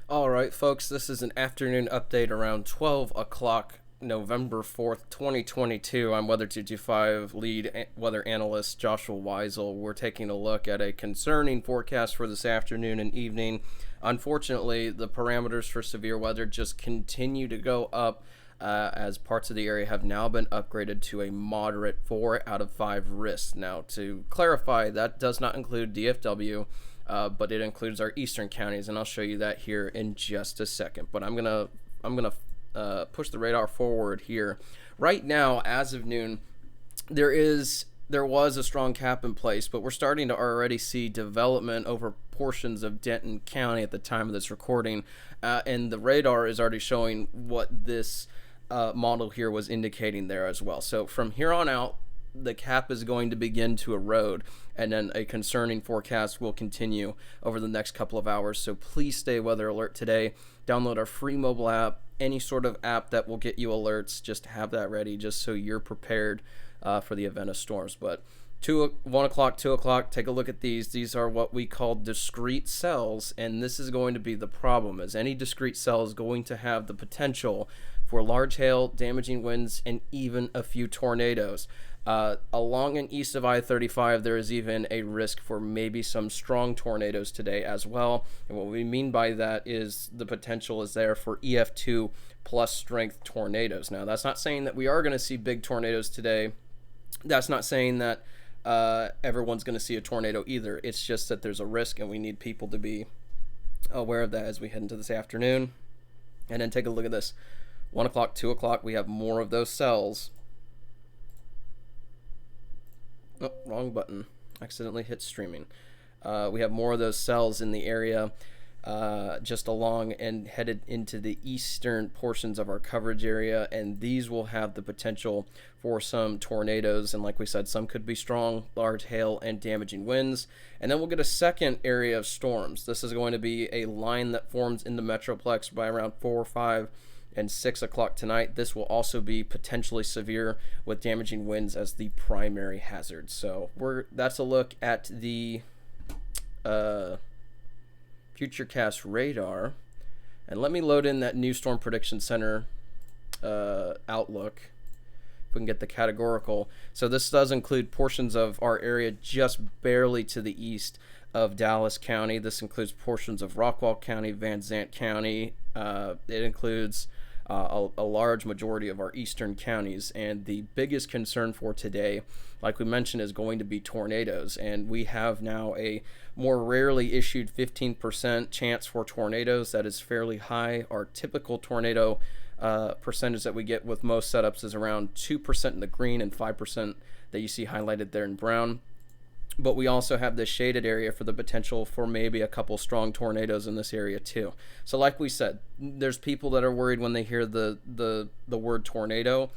All right, folks, this is an afternoon update around 12 o'clock, November 4th, 2022. I'm Weather225 lead weather analyst Joshua Weisel. We're taking a look at a concerning forecast for this afternoon and evening. Unfortunately, the parameters for severe weather just continue to go up. As parts of the area have now been upgraded to a moderate 4 out of 5 risk. Now, to clarify, that does not include DFW, but it includes our eastern counties, and I'll show you that here in just a second. But I'm gonna push the radar forward here. Right now, as of noon, there was a strong cap in place, but we're starting to already see development over portions of Denton County at the time of this recording, and the radar is already showing what this model here was indicating there as well. So from here on out, the cap is going to begin to erode, and then a concerning forecast will continue over the next couple of hours. So please stay weather alert today. Download our free mobile app, any sort of app that will get you alerts. Just have that ready, just so you're prepared for the event of storms. But 1 o'clock, 2 o'clock, take a look at these. These are what we call discrete cells, and this is going to be the problem, as any discrete cell is going to have the potential for large hail, damaging winds, and even a few tornadoes. Along and east of I-35, there is even a risk for maybe some strong tornadoes today as well. And what we mean by that is the potential is there for EF2 plus strength tornadoes. Now, that's not saying that we are going to see big tornadoes today. That's not saying that everyone's going to see a tornado either. It's just that there's a risk, and we need people to be aware of that as we head into this afternoon. And then take a look at this. 1 o'clock, 2 o'clock, we have more of those cells. Oh, wrong button. Accidentally hit streaming. We have more of those cells in the area just along and headed into the eastern portions of our coverage area, and these will have the potential for some tornadoes, and like we said, some could be strong, large hail, and damaging winds. And then we'll get a second area of storms. This is going to be a line that forms in the Metroplex by around 4, 5, and 6 o'clock tonight. This will also be potentially severe with damaging winds as the primary hazard. So that's a look at the Futurecast radar. And let me load in that new Storm Prediction Center outlook. If we can get the categorical. So this does include portions of our area just barely to the east of Dallas County. This includes portions of Rockwall County, Van Zant County. It includes a large majority of our eastern counties, and the biggest concern for today, like we mentioned, is going to be tornadoes. And we have now a more rarely issued 15% chance for tornadoes. That is fairly high. Our typical tornado percentage that we get with most setups is around 2% in the green and 5% that you see highlighted there in brown. But we also have this shaded area for the potential for maybe a couple strong tornadoes in this area too. So like we said, there's people that are worried when they hear the word tornado.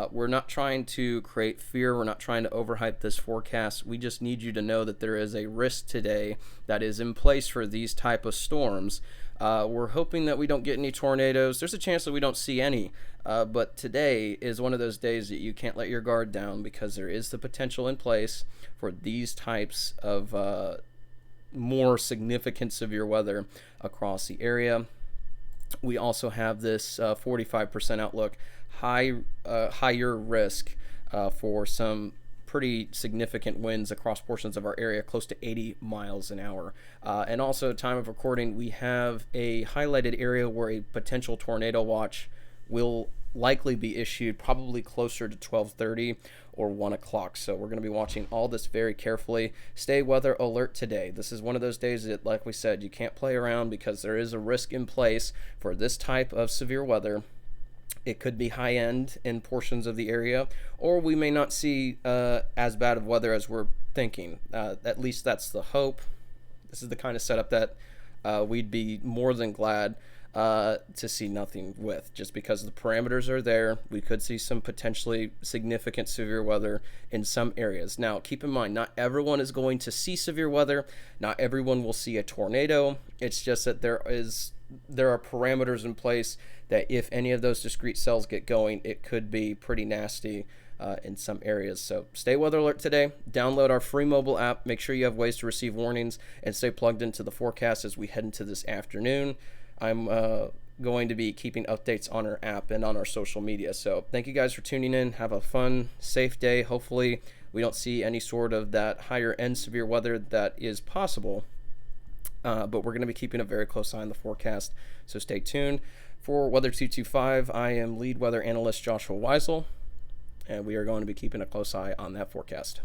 We're not trying to create fear. We're not trying to overhype this forecast. We just need you to know that there is a risk today that is in place for these type of storms. We're hoping that we don't get any tornadoes. There's a chance that we don't see any. But today is one of those days that you can't let your guard down, because there is the potential in place for these types of more significant severe weather across the area. We also have this 45% outlook, higher risk for some pretty significant winds across portions of our area, close to 80 miles an hour. And also, time of recording, we have a highlighted area where a potential tornado watch will likely be issued, probably closer to 12:30 or 1 o'clock. So we're going to be watching all this very carefully. Stay weather alert today. This is one of those days that, like we said, you can't play around, because there is a risk in place for this type of severe weather. It could be high end in portions of the area, or we may not see as bad of weather as we're thinking. At least that's the hope. This is the kind of setup that we'd be more than glad to see nothing with, just because the parameters are there. We could see some potentially significant severe weather in some areas. Now, keep in mind, not everyone is going to see severe weather. Not everyone will see a tornado. It's just that there are parameters in place that if any of those discrete cells get going, it could be pretty nasty in some areas. So stay weather alert today. Download our free mobile app. Make sure you have ways to receive warnings, and stay plugged into the forecast as we head into this afternoon. I'm going to be keeping updates on our app and on our social media. So thank you guys for tuning in. Have a fun, safe day. Hopefully we don't see any sort of that higher end severe weather that is possible. But we're going to be keeping a very close eye on the forecast. So stay tuned. For Weather 225, I am lead weather analyst Joshua Weisel, and we are going to be keeping a close eye on that forecast.